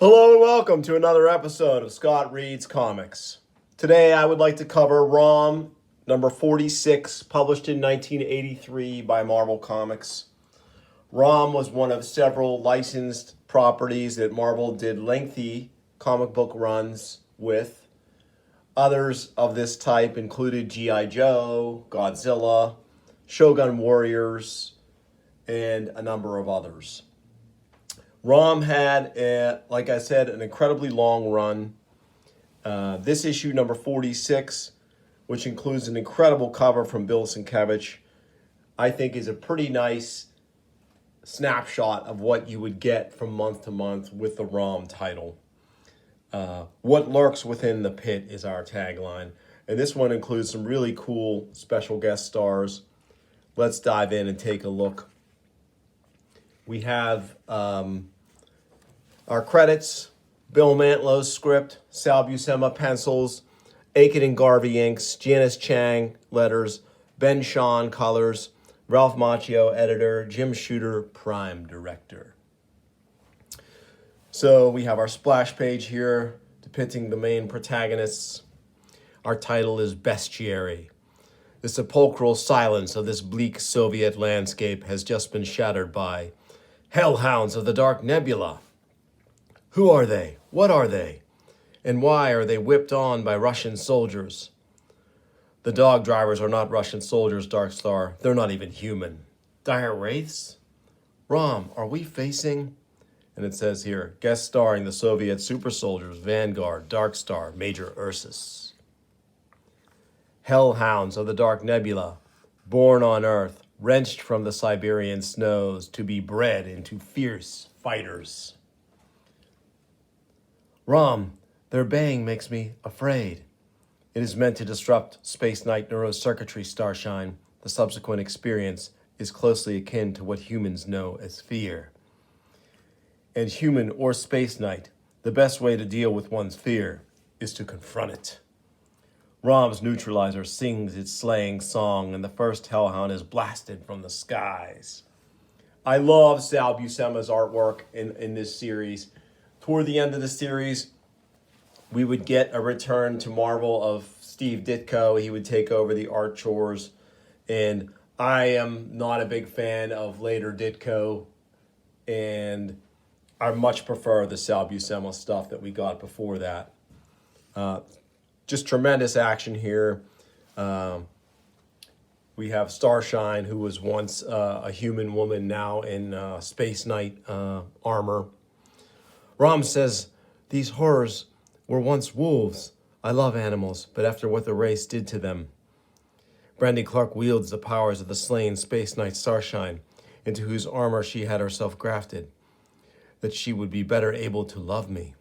Hello and welcome to another episode of Scott Reads Comics. Today I would like to cover ROM number 46, published in 1983 by Marvel Comics. ROM was one of several licensed properties that Marvel did lengthy comic book runs with. Others of this type included G.I. Joe, Godzilla, Shogun Warriors, and a number of others. ROM had, like I said, an incredibly long run. This issue, number 46, which includes an incredible cover from Bill Sienkiewicz, I think is a pretty nice snapshot of what you would get from month to month with the ROM title. What lurks within the pit is our tagline. And this one includes some really cool special guest stars. Let's dive in and take a look. We have our credits: Bill Mantlow's script, Sal Buscema pencils, Aiken and Garvey inks, Janice Chang letters, Ben Shawn colors, Ralph Macchio editor, Jim Shooter prime director. So we have our splash page here depicting the main protagonists. Our title is Bestiary. The sepulchral silence of this bleak Soviet landscape has just been shattered by hellhounds of the Dark Nebula. Who are they? What are they? And why are they whipped on by Russian soldiers? The dog drivers are not Russian soldiers, Dark Star. They're not even human. Dire wraiths? ROM, are we facing? And it says here, guest starring the Soviet super soldiers, Vanguard, Dark Star, Major Ursus. Hellhounds of the Dark Nebula, born on Earth, wrenched from the Siberian snows to be bred into fierce fighters. ROM, their baying makes me afraid. It is meant to disrupt Space Knight neurocircuitry, Starshine. The subsequent experience is closely akin to what humans know as fear. And human or Space Knight, the best way to deal with one's fear is to confront it. ROM's neutralizer sings its slaying song, and the first hellhound is blasted from the skies. I love Sal Buscema's artwork in this series. Toward the end of the series, we would get a return to Marvel of Steve Ditko. He would take over the art chores, and I am not a big fan of later Ditko, and I much prefer the Sal Buscema stuff that we got before that. Just tremendous action here. We have Starshine, who was once a human woman, now in Space Knight armor. ROM says, these horrors were once wolves. I love animals, but after what the race did to them. Brandy Clark wields the powers of the slain Space Knight Starshine, into whose armor she had herself grafted, that she would be better able to love me.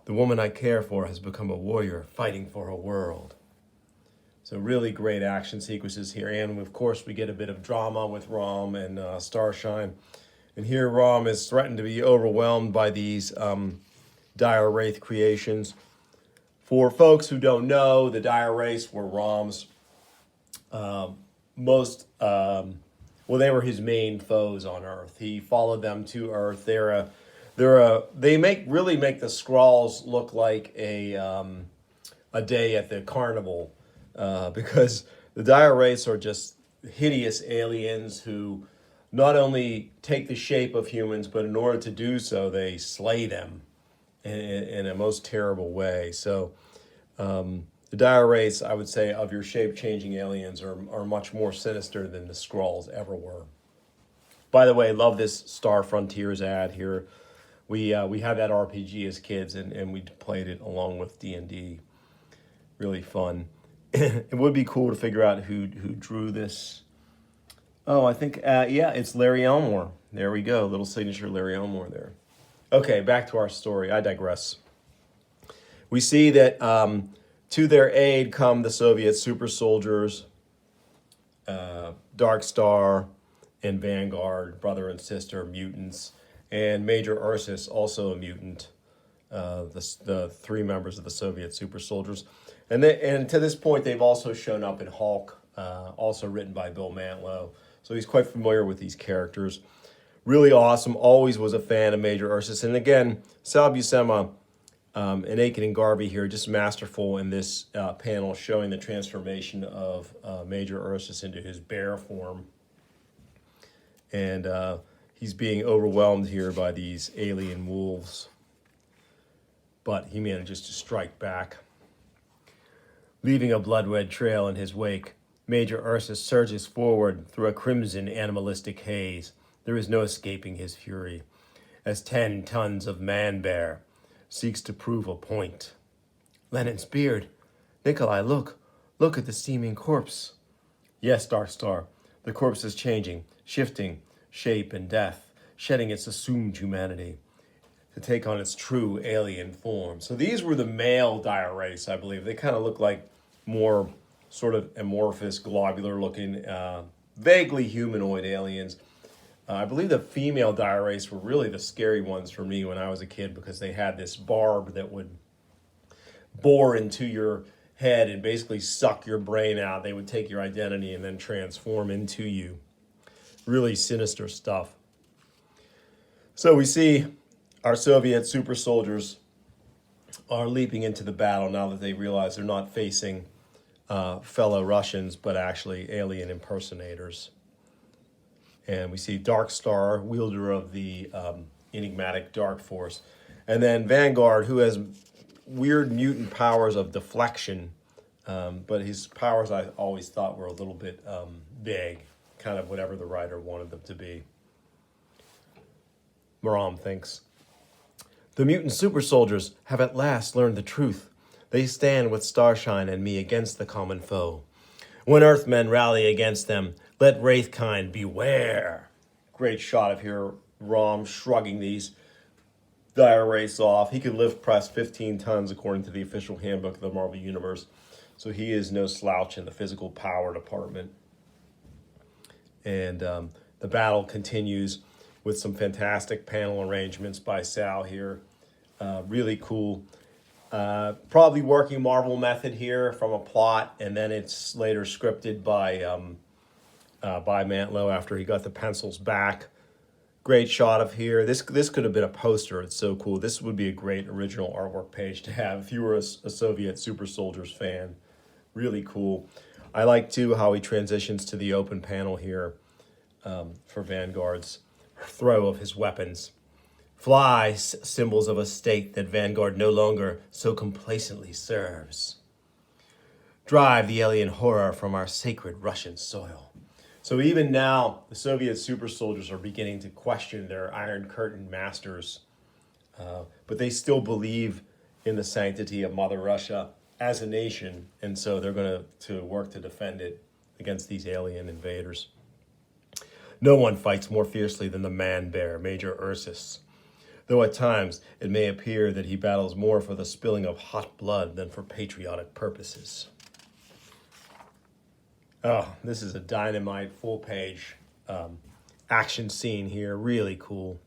The woman I care for has become a warrior fighting for her world. So really great action sequences here. And of course, we get a bit of drama with ROM and Starshine. And here ROM is threatened to be overwhelmed by these dire wraith creations. For folks who don't know, the dire wraiths were ROM's they were his main foes on Earth. He followed them to Earth. They really make the Skrulls look like a day at the carnival, because the dire wraiths are just hideous aliens who not only take the shape of humans, but in order to do so, they slay them in a most terrible way. So the dire wraiths, I would say, of your shape-changing aliens are much more sinister than the Skrulls ever were. By the way, love this Star Frontiers ad here. We had that RPG as kids, and we played it along with D&D. Really fun. It would be cool to figure out who drew this. Oh, I think, it's Larry Elmore. There we go, little signature Larry Elmore there. Okay, back to our story. I digress. We see that to their aid come the Soviet super soldiers, Dark Star and Vanguard, brother and sister mutants, and Major Ursus, also a mutant, the three members of the Soviet super soldiers. And to this point, they've also shown up in Hulk, also written by Bill Mantlo. So he's quite familiar with these characters. Really awesome. Always was a fan of Major Ursus. And again, Sal Buscema and Aiken and Garvey here, just masterful in this panel showing the transformation of Major Ursus into his bear form. And he's being overwhelmed here by these alien wolves. But he manages to strike back. Leaving a blood-red trail in his wake, Major Ursus surges forward through a crimson animalistic haze. There is no escaping his fury, as 10 tons of man-bear seeks to prove a point. Lennon's beard. Nikolai, look. Look at the steaming corpse. Yes, Dark Star. The corpse is changing, shifting shape and death, shedding its assumed humanity to take on its true alien form. So these were the male dire wraiths, I believe. They kind of look like more sort of amorphous, globular-looking, vaguely humanoid aliens. I believe the female dire wraiths were really the scary ones for me when I was a kid because they had this barb that would bore into your head and basically suck your brain out. They would take your identity and then transform into you. Really sinister stuff. So we see our Soviet super soldiers are leaping into the battle now that they realize they're not facing fellow Russians, but actually alien impersonators. And we see Dark Star, wielder of the enigmatic Dark Force. And then Vanguard, who has weird mutant powers of deflection, but his powers I always thought were a little bit vague, kind of whatever the writer wanted them to be. Maram thinks, the mutant super soldiers have at last learned the truth. They stand with Starshine and me against the common foe. When Earthmen rally against them, let Wraithkind beware. Great shot of here, Rom shrugging these dire wraiths off. He could lift press 15 tons according to the official handbook of the Marvel Universe. So he is no slouch in the physical power department. And the battle continues with some fantastic panel arrangements by Sal here. Really cool. Probably working Marvel method here from a plot, and then it's later scripted by Mantlo after he got the pencils back. Great shot of here. This could have been a poster. It's so cool. This would be a great original artwork page to have if you were a Soviet Super Soldiers fan. Really cool. I like too how he transitions to the open panel here for Vanguard's throw of his weapons. Fly, symbols of a state that Vanguard no longer so complacently serves. Drive the alien horror from our sacred Russian soil. So even now, the Soviet super soldiers are beginning to question their Iron Curtain masters, but they still believe in the sanctity of Mother Russia as a nation, and so they're going to work to defend it against these alien invaders. No one fights more fiercely than the man-bear, Major Ursus, though at times it may appear that he battles more for the spilling of hot blood than for patriotic purposes. Oh, this is a dynamite full-page action scene here, really cool.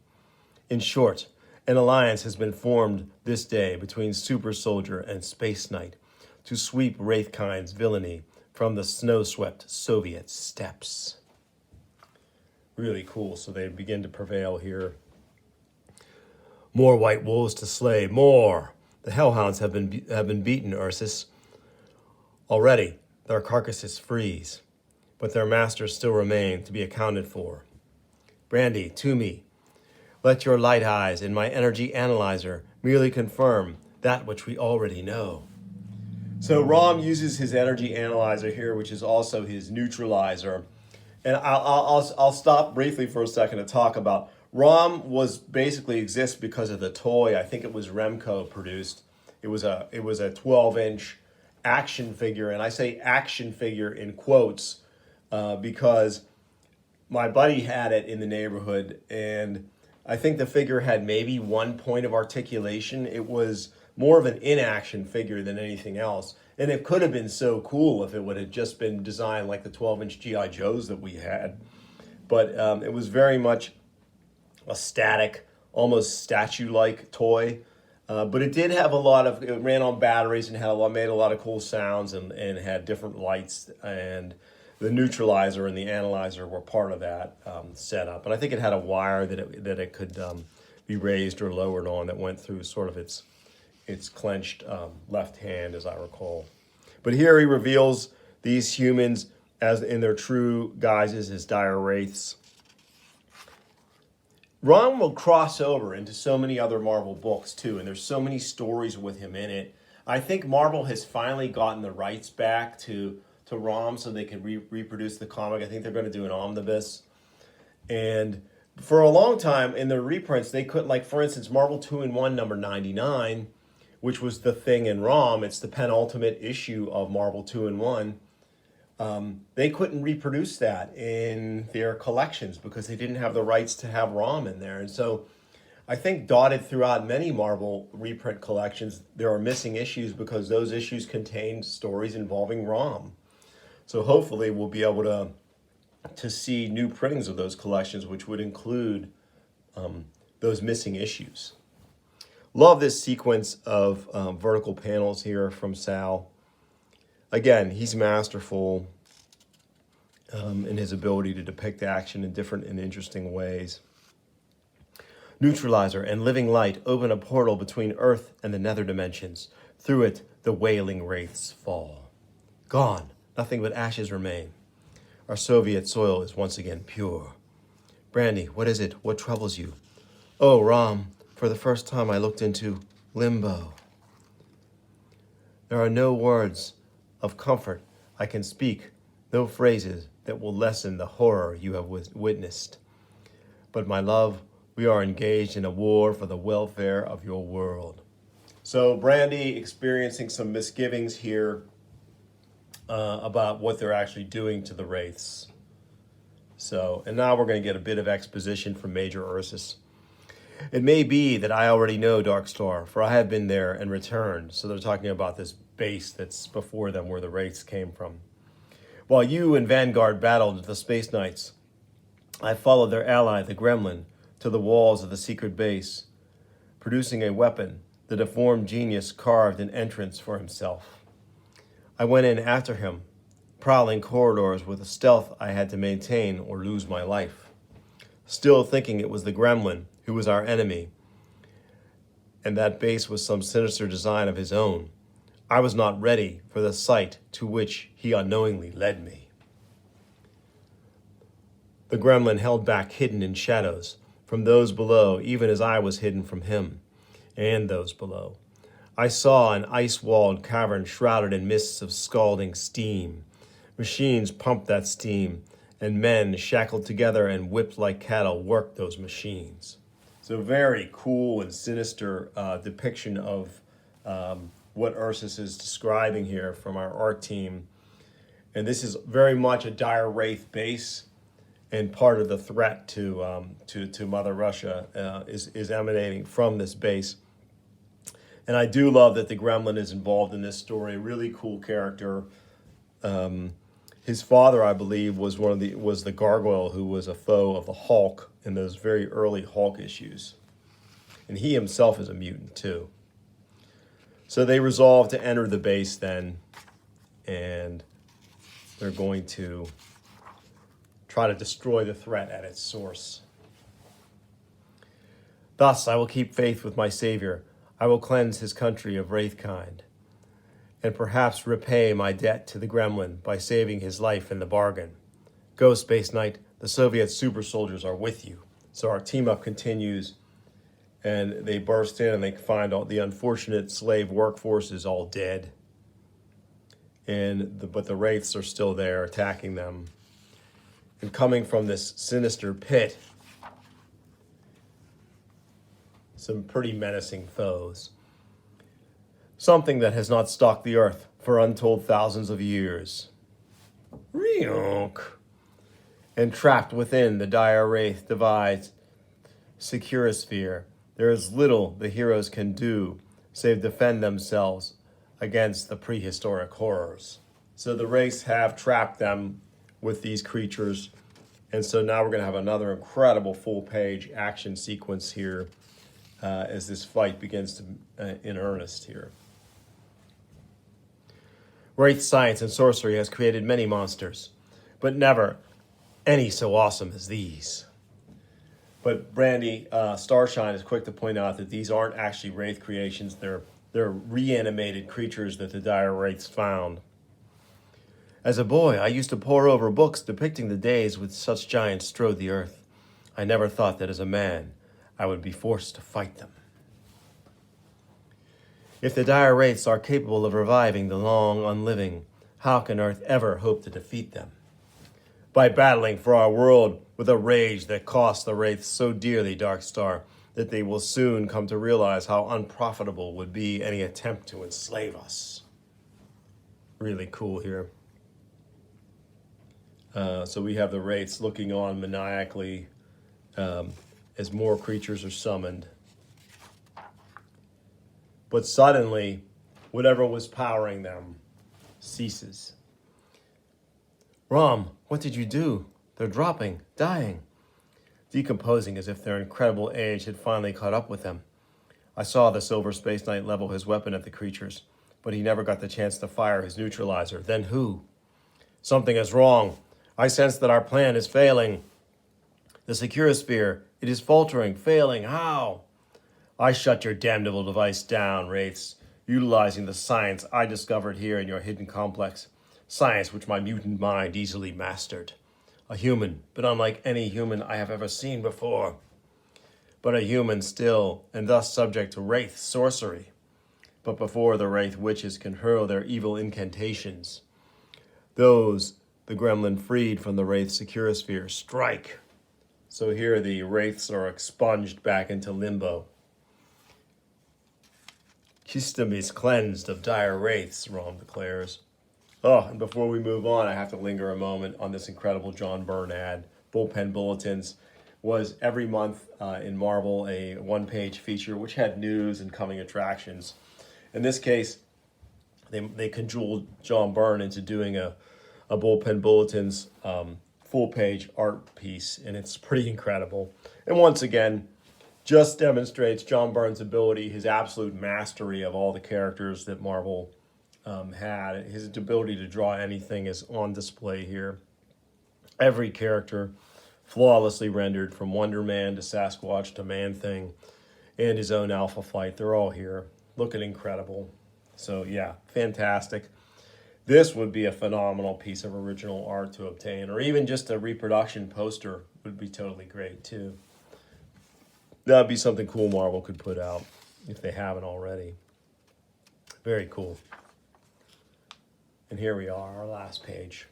In short, an alliance has been formed this day between Super Soldier and Space Knight to sweep Wraithkind's villainy from the snow-swept Soviet steppes. Really cool, so they begin to prevail here. More white wolves to slay, more! The hellhounds have been beaten, Ursus. Already, their carcasses freeze, but their masters still remain to be accounted for. Brandy, to me. Let your light eyes in my energy analyzer merely confirm that which we already know. So Rom uses his energy analyzer here, which is also his neutralizer. And I'll stop briefly for a second to talk about Rom was basically exists because of the toy. I think it was Remco produced. It was a 12-inch action figure, and I say action figure in quotes because my buddy had it in the neighborhood, and I think the figure had maybe 1 point of articulation. It was more of an inaction figure than anything else. And it could have been so cool if it would have just been designed like the 12-inch G.I. Joes that we had. But it was very much a static, almost statue-like toy. But it did have it ran on batteries and made a lot of cool sounds and had different lights. And the neutralizer and the analyzer were part of that setup. And I think it had a wire that it could be raised or lowered on that went through sort of its clenched left hand, as I recall. But here he reveals these humans as in their true guises as dire wraiths. Ron will cross over into so many other Marvel books too, and there's so many stories with him in it. I think Marvel has finally gotten the rights back to Rom so they can reproduce the comic. I think they're going to do an omnibus. And for a long time in the reprints, they couldn't, like for instance, Marvel 2-in-1 number 99, which was the thing in Rom. It's the penultimate issue of Marvel 2-in-1. They couldn't reproduce that in their collections because they didn't have the rights to have Rom in there. And so I think dotted throughout many Marvel reprint collections, there are missing issues because those issues contain stories involving Rom. So hopefully we'll be able to see new printings of those collections, which would include those missing issues. Love this sequence of vertical panels here from Sal. Again, he's masterful in his ability to depict action in different and interesting ways. Neutralizer and living light open a portal between Earth and the nether dimensions. Through it, the wailing wraiths fall. Gone, nothing but ashes remain. Our Soviet soil is once again pure. Brandy, what is it? What troubles you? Oh, Rom, for the first time I looked into limbo. There are no words of comfort I can speak, no phrases that will lessen the horror you have witnessed. But my love, we are engaged in a war for the welfare of your world. So Brandy experiencing some misgivings here about what they're actually doing to the Wraiths. So, and now we're going to get a bit of exposition from Major Ursus. It may be that I already know Darkstar, for I have been there and returned. So they're talking about this base that's before them where the Wraiths came from. While you and Vanguard battled the Space Knights, I followed their ally, the Gremlin, to the walls of the secret base. Producing a weapon, the deformed genius carved an entrance for himself. I went in after him, prowling corridors with a stealth I had to maintain or lose my life. Still thinking it was the Gremlin who was our enemy, and that base was some sinister design of his own. I was not ready for the sight to which he unknowingly led me. The Gremlin held back hidden in shadows from those below, even as I was hidden from him and those below. I saw an ice-walled cavern shrouded in mists of scalding steam. Machines pumped that steam, and men shackled together and whipped like cattle worked those machines. So very cool and sinister depiction of what Ursus is describing here from our art team. And this is very much a dire wraith base, and part of the threat to Mother Russia is emanating from this base. And I do love that the Gremlin is involved in this story. Really cool character. His father, I believe, was the Gargoyle, who was a foe of the Hulk in those very early Hulk issues. And he himself is a mutant too. So they resolve to enter the base then, and they're going to try to destroy the threat at its source. Thus I will keep faith with my Savior. I will cleanse his country of wraithkind, and perhaps repay my debt to the Gremlin by saving his life in the bargain. Go, Space Knight, the Soviet super soldiers are with you. So our team up continues, and they burst in and they find all the unfortunate slave workforce is all dead. But the Wraiths are still there attacking them. And coming from this sinister pit, some pretty menacing foes. Something that has not stalked the earth for untold thousands of years. Reonk. And trapped within the dire wraith divides Securisphere, there is little the heroes can do save defend themselves against the prehistoric horrors. So the wraiths have trapped them with these creatures. And so now we're going to have another incredible full-page action sequence here as this fight begins in earnest here. Wraith science and sorcery has created many monsters, but never any so awesome as these. But Brandy Starshine is quick to point out that these aren't actually Wraith creations. They're reanimated creatures that the dire Wraiths found. As a boy, I used to pore over books depicting the days when such giants strode the earth. I never thought that as a man, I would be forced to fight them. If the dire Wraiths are capable of reviving the long unliving, how can Earth ever hope to defeat them? By battling for our world with a rage that costs the Wraiths so dearly, Darkstar, that they will soon come to realize how unprofitable would be any attempt to enslave us. Really cool here. So we have the Wraiths looking on maniacally as more creatures are summoned. But suddenly, whatever was powering them ceases. Rom, what did you do? They're dropping, dying, decomposing as if their incredible age had finally caught up with them. I saw the Silver Space Knight level his weapon at the creatures, but he never got the chance to fire his neutralizer. Then who? Something is wrong. I sense that our plan is failing. The Securisphere, it is faltering, failing. How? I shut your damnable device down, Wraiths, utilizing the science I discovered here in your hidden complex. Science which my mutant mind easily mastered. A human, but unlike any human I have ever seen before. But a human still, and thus subject to Wraith sorcery. But before the Wraith witches can hurl their evil incantations, those the gremlin freed from the Wraith Securisphere strike. So here the Wraiths are expunged back into limbo. Kistem is cleansed of dire Wraiths, Rom declares. Oh, and before we move on, I have to linger a moment on this incredible John Byrne ad. Bullpen Bulletins was every month in Marvel a one-page feature which had news and coming attractions. In this case, they cajoled John Byrne into doing a Bullpen Bulletins full-page art piece, and it's pretty incredible. And once again, just demonstrates John Byrne's ability, his absolute mastery of all the characters that Marvel had. His ability to draw anything is on display here. Every character flawlessly rendered, from Wonder Man to Sasquatch to Man-Thing and his own Alpha Flight. They're all here, looking incredible. So yeah, fantastic. This would be a phenomenal piece of original art to obtain, or even just a reproduction poster would be totally great too. That'd be something cool Marvel could put out if they haven't already. Very cool. And here we are, our last page.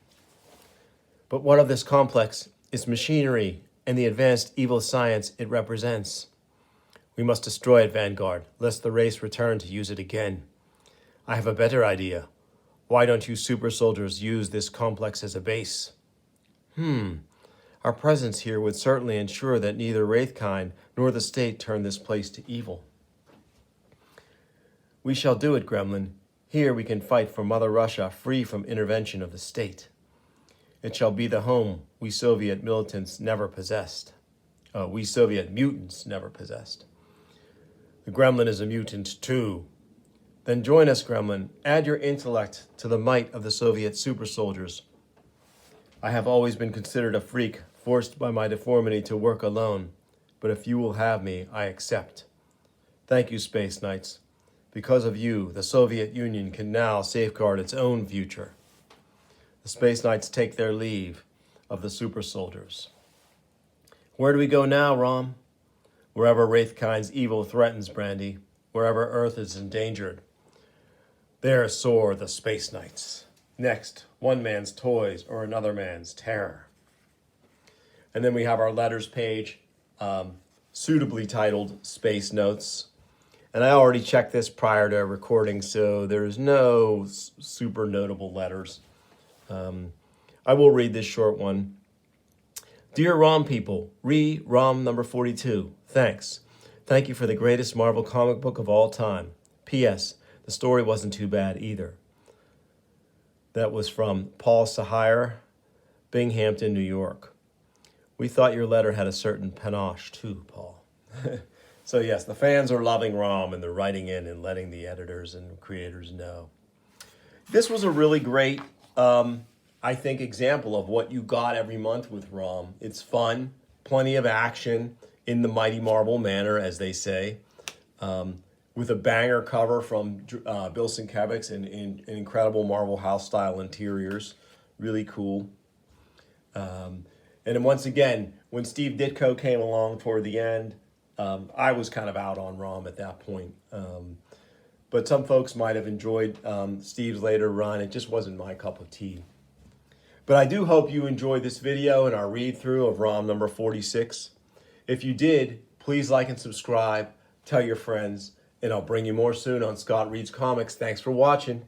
But what of this complex? Its machinery and the advanced evil science it represents. We must destroy it, Vanguard, lest the race return to use it again. I have a better idea. Why don't you super soldiers use this complex as a base? Our presence here would certainly ensure that neither Wraithkind nor the state turn this place to evil. We shall do it, Gremlin. Here we can fight for Mother Russia free from intervention of the state. It shall be the home we Soviet militants never possessed. We Soviet mutants never possessed. The Gremlin is a mutant too. Then join us, Gremlin. Add your intellect to the might of the Soviet super soldiers. I have always been considered a freak, forced by my deformity to work alone. But if you will have me, I accept. Thank you, Space Knights. Because of you, the Soviet Union can now safeguard its own future. The Space Knights take their leave of the super soldiers. Where do we go now, Rom? Wherever Wraithkind's evil threatens, Brandy. Wherever Earth is endangered. There soar the Space Knights. Next, one man's toys or another man's terror. And then we have our letters page, suitably titled Space Notes. And I already checked this prior to recording, so there's no super notable letters. I will read this short one. Dear Rom people, Rom number 42, thanks. Thank you for the greatest Marvel comic book of all time. P.S. The story wasn't too bad either. That was from Paul Sahire, Binghamton, New York. We thought your letter had a certain panache too, Paul. So yes, the fans are loving Rom, and they're writing in and letting the editors and creators know. This was a really great I think, example of what you got every month with ROM. It's fun, plenty of action in the Mighty Marvel manner, as they say, with a banger cover from Bill Sienkiewicz in incredible Marvel house style interiors. Really cool. And then once again, when Steve Ditko came along toward the end, I was kind of out on ROM at that point. But some folks might have enjoyed Steve's later run. It just wasn't my cup of tea. But I do hope you enjoyed this video and our read through of ROM number 46. If you did, please like and subscribe, tell your friends, and I'll bring you more soon on Scott Reads Comics. Thanks for watching.